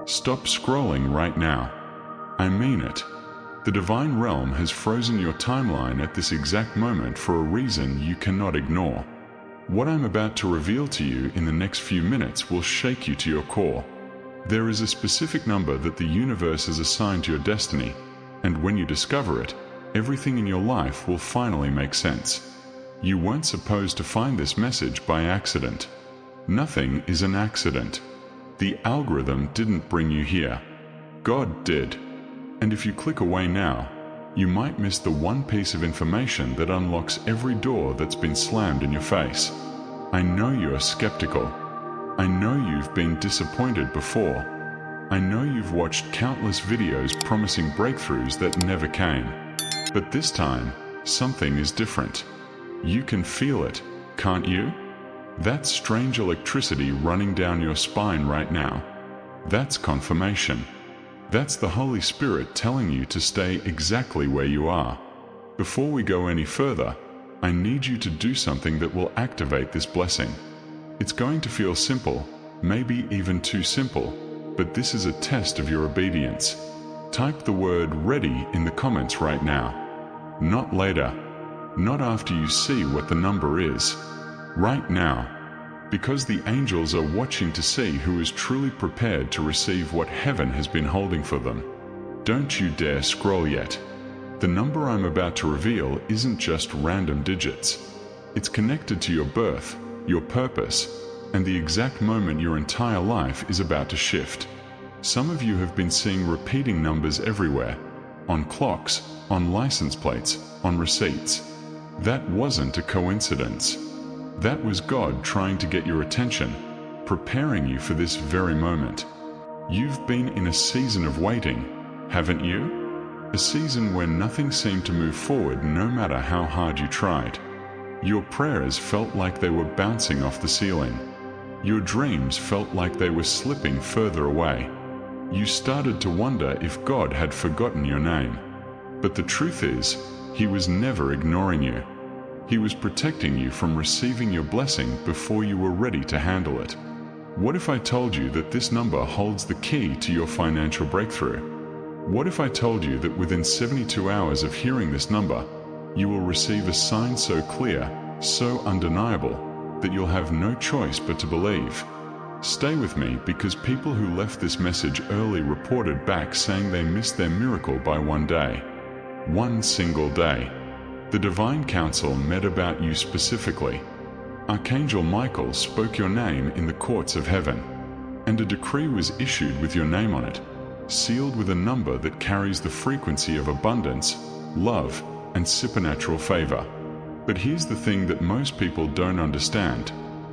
Stop scrolling right now. I mean it. The divine realm has frozen your timeline at this exact moment for a reason you cannot ignore. What I'm about to reveal to you in the next few minutes will shake you to your core. There is a specific number that the universe has assigned to your destiny, and when you discover it, everything in your life will finally make sense. You weren't supposed to find this message by accident. Nothing is an accident. The algorithm didn't bring you here. God did. And if you click away now, you might miss the one piece of information that unlocks every door that's been slammed in your face. I know you are skeptical. I know you've been disappointed before. I know you've watched countless videos promising breakthroughs that never came. But this time, something is different. You can feel it, can't you? That strange electricity running down your spine right now. That's confirmation. That's the Holy Spirit telling you to stay exactly where you are. Before we go any further, I need you to do something that will activate this blessing. It's going to feel simple, maybe even too simple, but this is a test of your obedience. Type the word "ready" in the comments right now. Not later. Not after you see what the number is. Right now. Because the angels are watching to see who is truly prepared to receive what heaven has been holding for them. Don't you dare scroll yet. The number I'm about to reveal isn't just random digits. It's connected to your birth, your purpose, and the exact moment your entire life is about to shift. Some of you have been seeing repeating numbers everywhere, on clocks, on license plates, on receipts. That wasn't a coincidence. That was God trying to get your attention, preparing you for this very moment. You've been in a season of waiting, haven't you? A season where nothing seemed to move forward no matter how hard you tried. Your prayers felt like they were bouncing off the ceiling. Your dreams felt like they were slipping further away. You started to wonder if God had forgotten your name. But the truth is, He was never ignoring you. He was protecting you from receiving your blessing before you were ready to handle it. What if I told you that this number holds the key to your financial breakthrough? What if I told you that within 72 hours of hearing this number, you will receive a sign so clear, so undeniable, that you'll have no choice but to believe? Stay with me, because people who left this message early reported back saying they missed their miracle by one day. One single day. The Divine Council met about you specifically. Archangel Michael spoke your name in the courts of heaven, and a decree was issued with your name on it, sealed with a number that carries the frequency of abundance, love, and supernatural favor. But here's the thing that most people don't understand.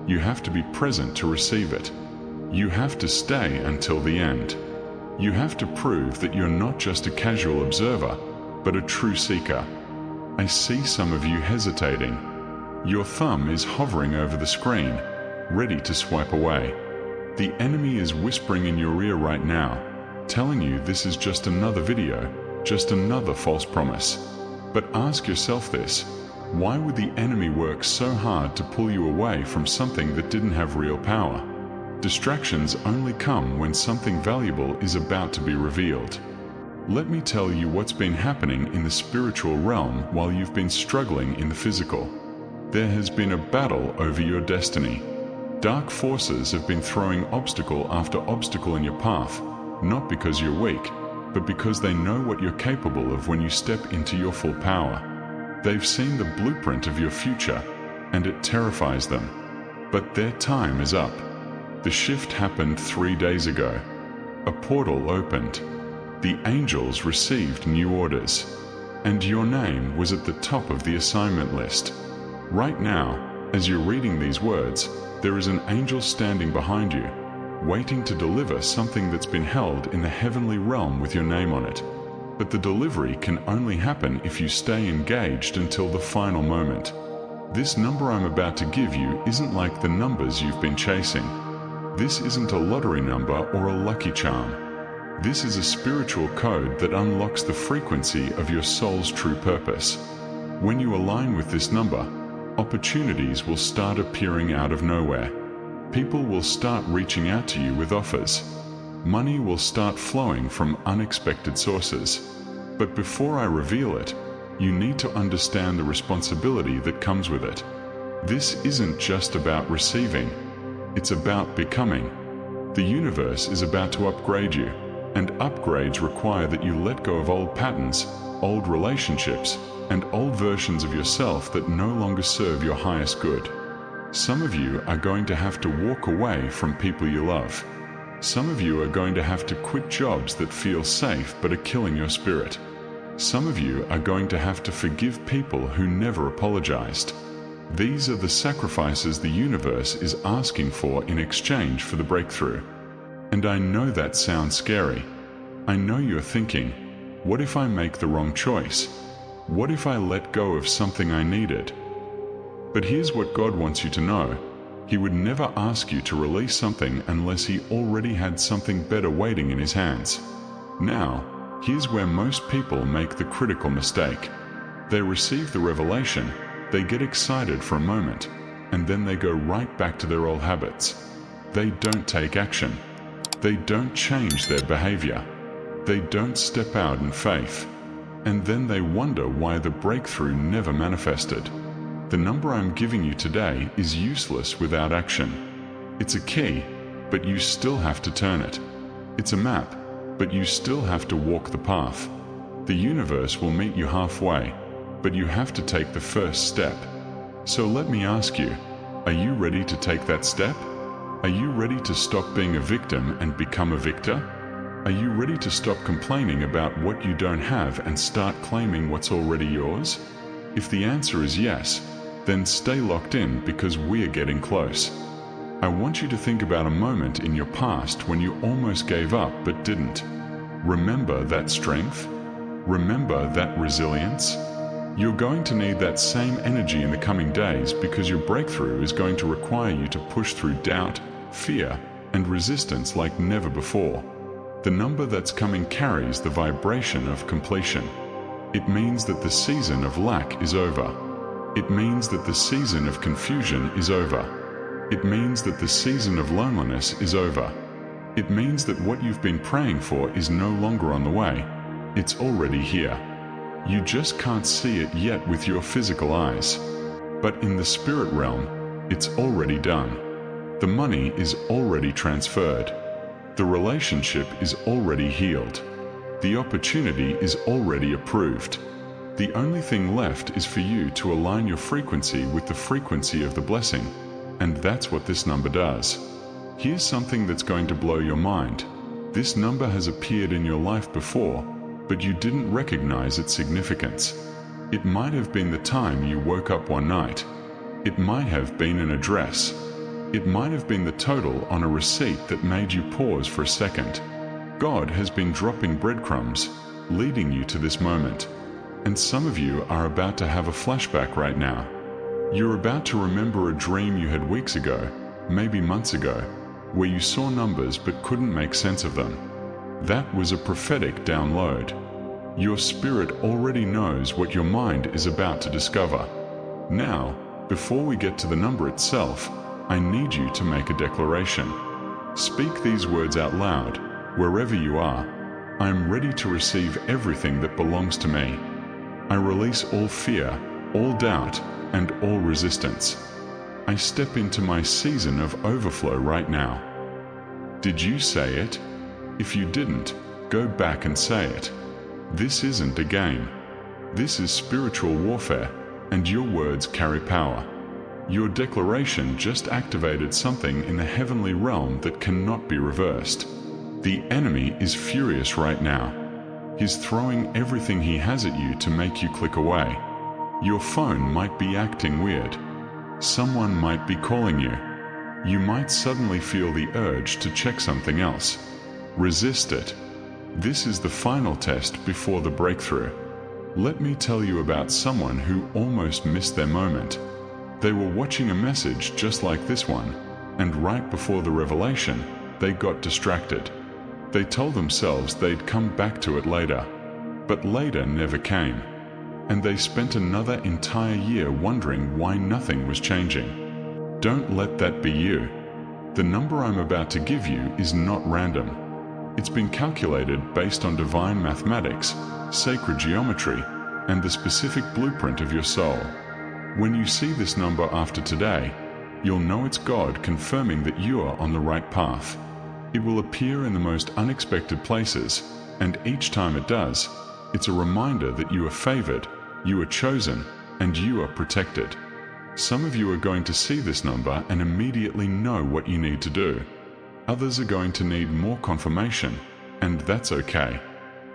You have to be present to receive it. You have to stay until the end. You have to prove that you're not just a casual observer, but a true seeker. I see some of you hesitating. Your thumb is hovering over the screen, ready to swipe away. The enemy is whispering in your ear right now, telling you this is just another video, just another false promise. But ask yourself this: why would the enemy work so hard to pull you away from something that didn't have real power? Distractions only come when something valuable is about to be revealed. Let me tell you what's been happening in the spiritual realm while you've been struggling in the physical. There has been a battle over your destiny. Dark forces have been throwing obstacle after obstacle in your path, not because you're weak, but because they know what you're capable of when you step into your full power. They've seen the blueprint of your future, and it terrifies them. But their time is up. The shift happened 3 days ago. A portal opened. The angels received new orders, and your name was at the top of the assignment list. Right now, as you're reading these words, there is an angel standing behind you, waiting to deliver something that's been held in the heavenly realm with your name on it. But the delivery can only happen if you stay engaged until the final moment. This number I'm about to give you isn't like the numbers you've been chasing. This isn't a lottery number or a lucky charm. This is a spiritual code that unlocks the frequency of your soul's true purpose. When you align with this number, opportunities will start appearing out of nowhere. People will start reaching out to you with offers. Money will start flowing from unexpected sources. But before I reveal it, you need to understand the responsibility that comes with it. This isn't just about receiving, it's about becoming. The universe is about to upgrade you, and upgrades require that you let go of old patterns, old relationships, and old versions of yourself that no longer serve your highest good. Some of you are going to have to walk away from people you love. Some of you are going to have to quit jobs that feel safe but are killing your spirit. Some of you are going to have to forgive people who never apologized. These are the sacrifices the universe is asking for in exchange for the breakthrough. And I know that sounds scary. I know you're thinking, what if I make the wrong choice? What if I let go of something I needed? But here's what God wants you to know. He would never ask you to release something unless He already had something better waiting in His hands. Now, here's where most people make the critical mistake. They receive the revelation, they get excited for a moment, and then they go right back to their old habits. They don't take action. They don't change their behavior. They don't step out in faith. And then they wonder why the breakthrough never manifested. The number I'm giving you today is useless without action. It's a key, but you still have to turn it. It's a map, but you still have to walk the path. The universe will meet you halfway, but you have to take the first step. So let me ask you, are you ready to take that step? Are you ready to stop being a victim and become a victor? Are you ready to stop complaining about what you don't have and start claiming what's already yours? If the answer is yes, then stay locked in because we are getting close. I want you to think about a moment in your past when you almost gave up but didn't. Remember that strength? Remember that resilience? You're going to need that same energy in the coming days because your breakthrough is going to require you to push through doubt, fear, and resistance like never before. The number that's coming carries the vibration of completion. It means that the season of lack is over. It means that the season of confusion is over. It means that the season of loneliness is over. It means that what you've been praying for is no longer on the way. It's already here. You just can't see it yet with your physical eyes. But in the spirit realm, it's already done. The money is already transferred. The relationship is already healed. The opportunity is already approved. The only thing left is for you to align your frequency with the frequency of the blessing, and that's what this number does. Here's something that's going to blow your mind. This number has appeared in your life before, but you didn't recognize its significance. It might have been the time you woke up one night. It might have been an address. It might have been the total on a receipt that made you pause for a second. God has been dropping breadcrumbs, leading you to this moment. And some of you are about to have a flashback right now. You're about to remember a dream you had weeks ago, maybe months ago, where you saw numbers but couldn't make sense of them. That was a prophetic download. Your spirit already knows what your mind is about to discover. Now, before we get to the number itself, I need you to make a declaration. Speak these words out loud, wherever you are. I am ready to receive everything that belongs to me. I release all fear, all doubt, and all resistance. I step into my season of overflow right now. Did you say it? If you didn't, go back and say it. This isn't a game. This is spiritual warfare, and your words carry power. Your declaration just activated something in the heavenly realm that cannot be reversed. The enemy is furious right now. He's throwing everything he has at you to make you click away. Your phone might be acting weird. Someone might be calling you. You might suddenly feel the urge to check something else. Resist it. This is the final test before the breakthrough. Let me tell you about someone who almost missed their moment. They were watching a message just like this one, and right before the revelation, they got distracted. They told themselves they'd come back to it later, but later never came. And they spent another entire year wondering why nothing was changing. Don't let that be you. The number I'm about to give you is not random. It's been calculated based on divine mathematics, sacred geometry, and the specific blueprint of your soul. When you see this number after today, you'll know it's God confirming that you are on the right path. It will appear in the most unexpected places, and each time it does, it's a reminder that you are favored, you are chosen, and you are protected. Some of you are going to see this number and immediately know what you need to do. Others are going to need more confirmation, and that's okay.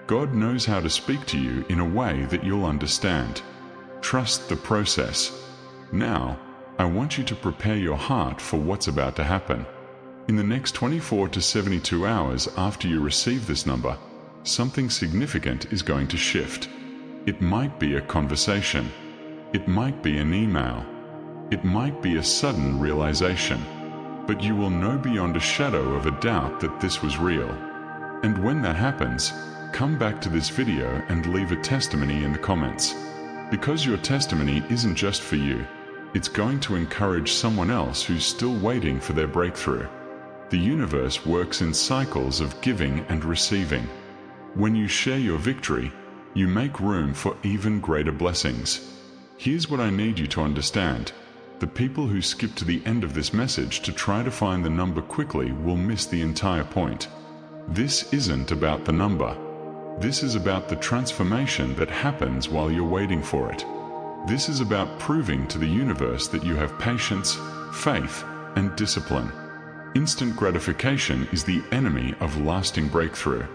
God knows how to speak to you in a way that you'll understand. Trust the process. Now, I want you to prepare your heart for what's about to happen. In the next 24 to 72 hours after you receive this number, something significant is going to shift. It might be a conversation. It might be an email. It might be a sudden realization. But you will know beyond a shadow of a doubt that this was real. And when that happens, come back to this video and leave a testimony in the comments. Because your testimony isn't just for you, it's going to encourage someone else who's still waiting for their breakthrough. The universe works in cycles of giving and receiving. When you share your victory, you make room for even greater blessings. Here's what I need you to understand. The people who skip to the end of this message to try to find the number quickly will miss the entire point. This isn't about the number. This is about the transformation that happens while you're waiting for it. This is about proving to the universe that you have patience, faith, and discipline. Instant gratification is the enemy of lasting breakthrough.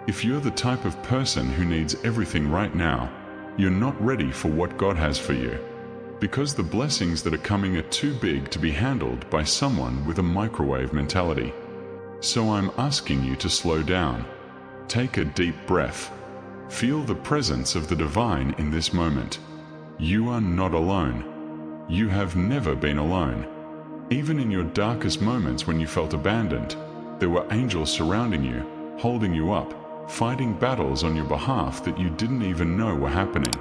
If you're the type of person who needs everything right now, you're not ready for what God has for you. Because the blessings that are coming are too big to be handled by someone with a microwave mentality. So I'm asking you to slow down. Take a deep breath. Feel the presence of the divine in this moment. You are not alone. You have never been alone. Even in your darkest moments when you felt abandoned, there were angels surrounding you, holding you up, fighting battles on your behalf that you didn't even know were happening.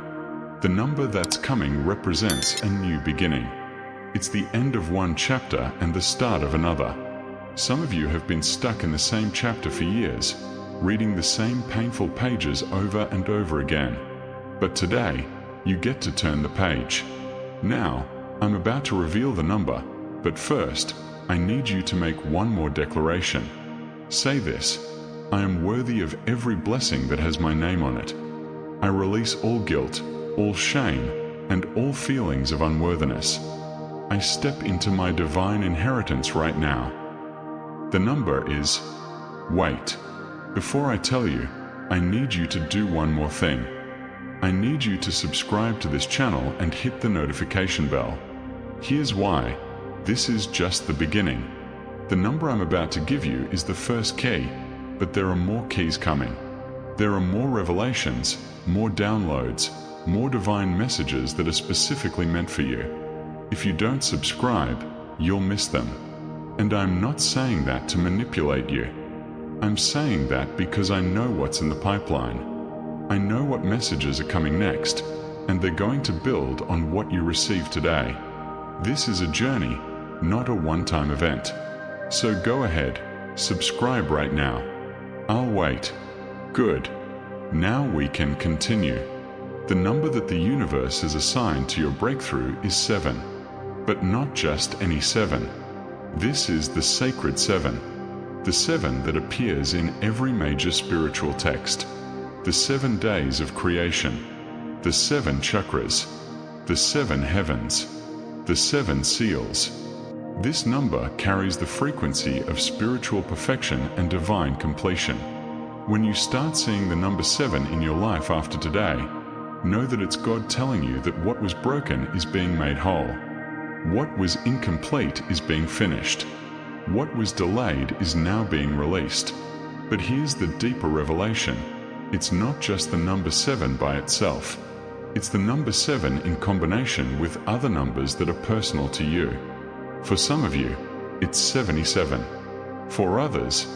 The number that's coming represents a new beginning. It's the end of one chapter and the start of another. Some of you have been stuck in the same chapter for years, reading the same painful pages over and over again. But today, you get to turn the page. Now, I'm about to reveal the number, but first, I need you to make one more declaration. Say this: I am worthy of every blessing that has my name on it. I release all guilt, all shame, and all feelings of unworthiness. I step into my divine inheritance right now. The number is... Wait. Before I tell you, I need you to do one more thing. I need you to subscribe to this channel and hit the notification bell. Here's why. This is just the beginning. The number I'm about to give you is the first key, but there are more keys coming. There are more revelations, more downloads, more divine messages that are specifically meant for you. If you don't subscribe, you'll miss them. And I'm not saying that to manipulate you. I'm saying that because I know what's in the pipeline. I know what messages are coming next, and they're going to build on what you receive today. This is a journey, not a one-time event. So go ahead, subscribe right now. I'll wait. Good. Now we can continue. The number that the universe has assigned to your breakthrough is 7. But not just any 7. This is the sacred 7. The 7 that appears in every major spiritual text. The 7 days of creation. The 7 chakras. The 7 heavens. The 7 seals. This number carries the frequency of spiritual perfection and divine completion. When you start seeing the number 7 in your life after today, know that it's God telling you that what was broken is being made whole. What was incomplete is being finished. What was delayed is now being released. But here's the deeper revelation. It's not just the number 7 by itself. It's the number 7 in combination with other numbers that are personal to you. For some of you, it's 77. For others,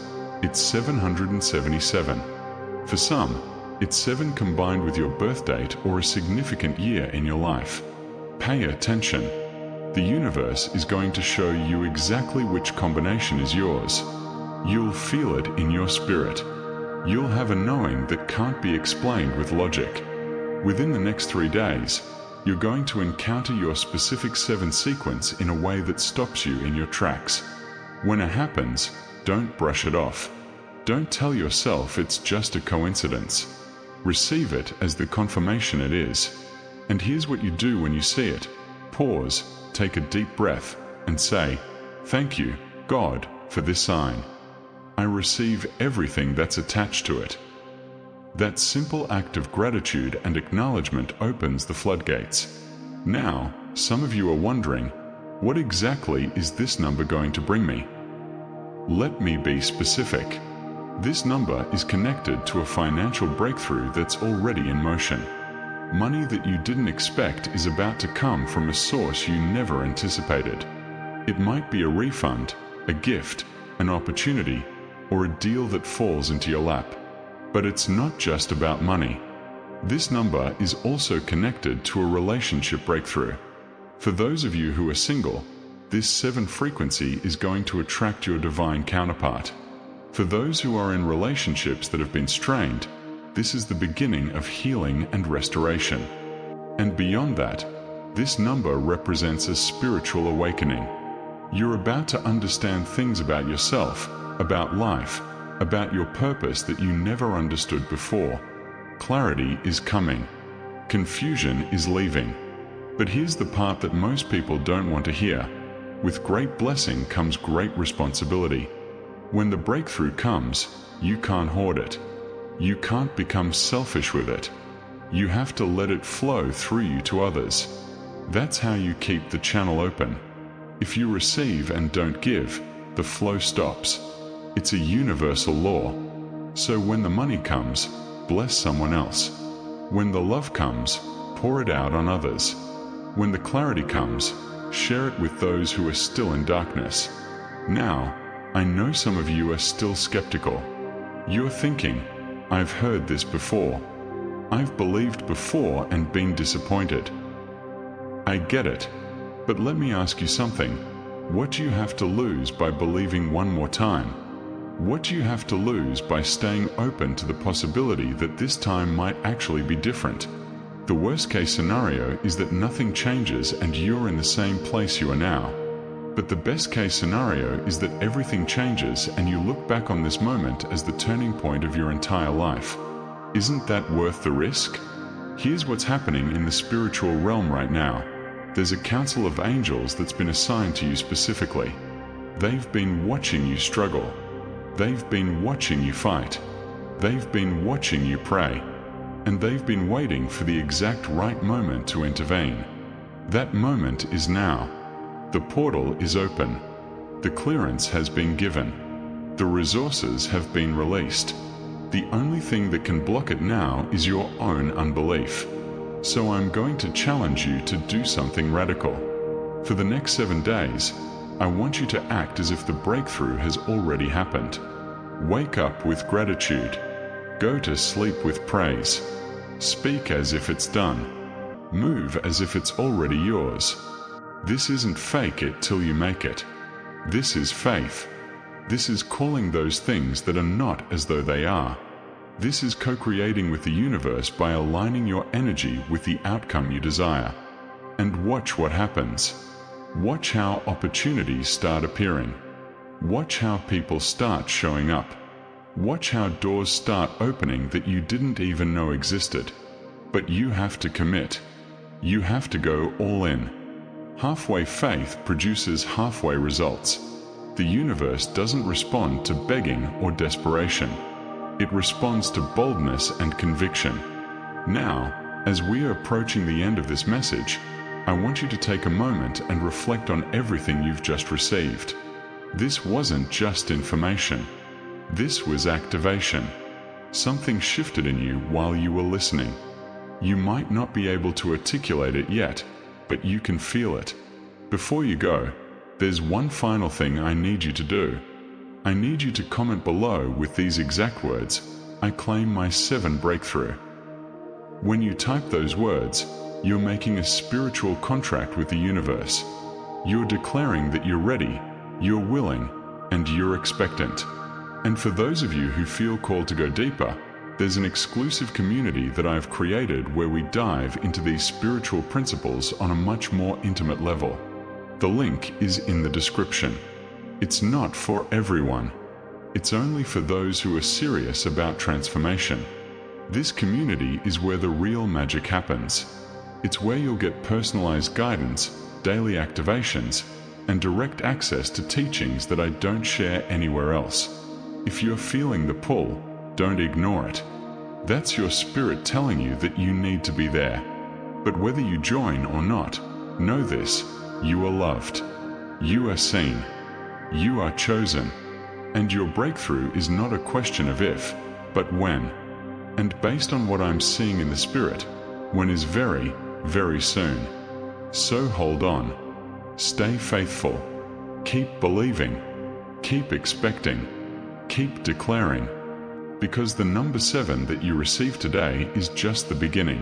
it's 777. For some, it's 7 combined with your birth date or a significant year in your life. Pay attention. The universe is going to show you exactly which combination is yours. You'll feel it in your spirit. You'll have a knowing that can't be explained with logic. Within the next 3 days, you're going to encounter your specific 7 sequence in a way that stops you in your tracks. When it happens, don't brush it off. Don't tell yourself it's just a coincidence. Receive it as the confirmation it is. And here's what you do when you see it. Pause, take a deep breath, and say, "Thank you, God, for this sign. I receive everything that's attached to it." That simple act of gratitude and acknowledgement opens the floodgates. Now, some of you are wondering, what exactly is this number going to bring me? Let me be specific. This number is connected to a financial breakthrough that's already in motion. Money that you didn't expect is about to come from a source you never anticipated. It might be a refund, a gift, an opportunity, or a deal that falls into your lap. But it's not just about money. This number is also connected to a relationship breakthrough. For those of you who are single, this 7 frequency is going to attract your divine counterpart. For those who are in relationships that have been strained, this is the beginning of healing and restoration. And beyond that, this number represents a spiritual awakening. You're about to understand things about yourself, about life, about your purpose that you never understood before. Clarity is coming. Confusion is leaving. But here's the part that most people don't want to hear. With great blessing comes great responsibility. When the breakthrough comes, you can't hoard it. You can't become selfish with it. You have to let it flow through you to others. That's how you keep the channel open. If you receive and don't give, the flow stops. It's a universal law. So when the money comes, bless someone else. When the love comes, pour it out on others. When the clarity comes, share it with those who are still in darkness. Now, I know some of you are still skeptical. You're thinking, "I've heard this before. I've believed before and been disappointed." I get it. But let me ask you something. What do you have to lose by believing one more time? What do you have to lose by staying open to the possibility that this time might actually be different? The worst case scenario is that nothing changes and you're in the same place you are now. But the best case scenario is that everything changes and you look back on this moment as the turning point of your entire life. Isn't that worth the risk? Here's what's happening in the spiritual realm right now. There's a council of angels that's been assigned to you specifically. They've been watching you struggle. They've been watching you fight. They've been watching you pray. And they've been waiting for the exact right moment to intervene. That moment is now. The portal is open. The clearance has been given. The resources have been released. The only thing that can block it now is your own unbelief. So I'm going to challenge you to do something radical. For the next 7 days, I want you to act as if the breakthrough has already happened. Wake up with gratitude. Go to sleep with praise. Speak as if it's done. Move as if it's already yours. This isn't fake it till you make it. This is faith. This is calling those things that are not as though they are. This is co-creating with the universe by aligning your energy with the outcome you desire. And watch what happens. Watch how opportunities start appearing. Watch how people start showing up. Watch how doors start opening that you didn't even know existed. But you have to commit. You have to go all in. Halfway faith produces halfway results. The universe doesn't respond to begging or desperation. It responds to boldness and conviction. Now, as we are approaching the end of this message, I want you to take a moment and reflect on everything you've just received. This wasn't just information. This was activation. Something shifted in you while you were listening. You might not be able to articulate it yet, but you can feel it. Before you go, there's one final thing I need you to do. I need you to comment below with these exact words, "I claim my 7 breakthrough." When you type those words, you're making a spiritual contract with the universe. You're declaring that you're ready, you're willing, and you're expectant. And for those of you who feel called to go deeper, there's an exclusive community that I've created where we dive into these spiritual principles on a much more intimate level. The link is in the description. It's not for everyone. It's only for those who are serious about transformation. This community is where the real magic happens. It's where you'll get personalized guidance, daily activations, and direct access to teachings that I don't share anywhere else. If you're feeling the pull, don't ignore it. That's your spirit telling you that you need to be there. But whether you join or not, know this: you are loved. You are seen. You are chosen. And your breakthrough is not a question of if, but when. And based on what I'm seeing in the spirit, when is very, very soon. So hold on. Stay faithful. Keep believing. Keep expecting. Keep declaring. Because the number 7 that you receive today is just the beginning.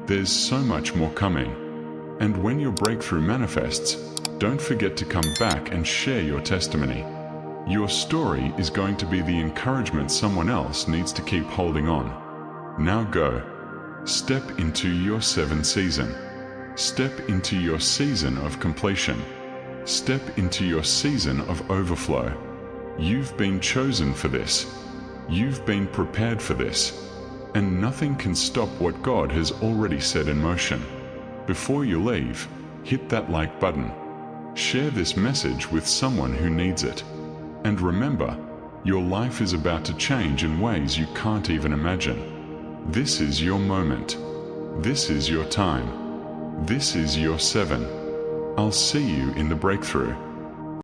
There's so much more coming. And when your breakthrough manifests, don't forget to come back and share your testimony. Your story is going to be the encouragement someone else needs to keep holding on. Now go. Step into your 7 season. Step into your season of completion. Step into your season of overflow. You've been chosen for this. You've been prepared for this. And nothing can stop what God has already set in motion. Before you leave, hit that like button. Share this message with someone who needs it. And remember, your life is about to change in ways you can't even imagine. This is your moment. This is your time. This is your 7. I'll see you in the breakthrough.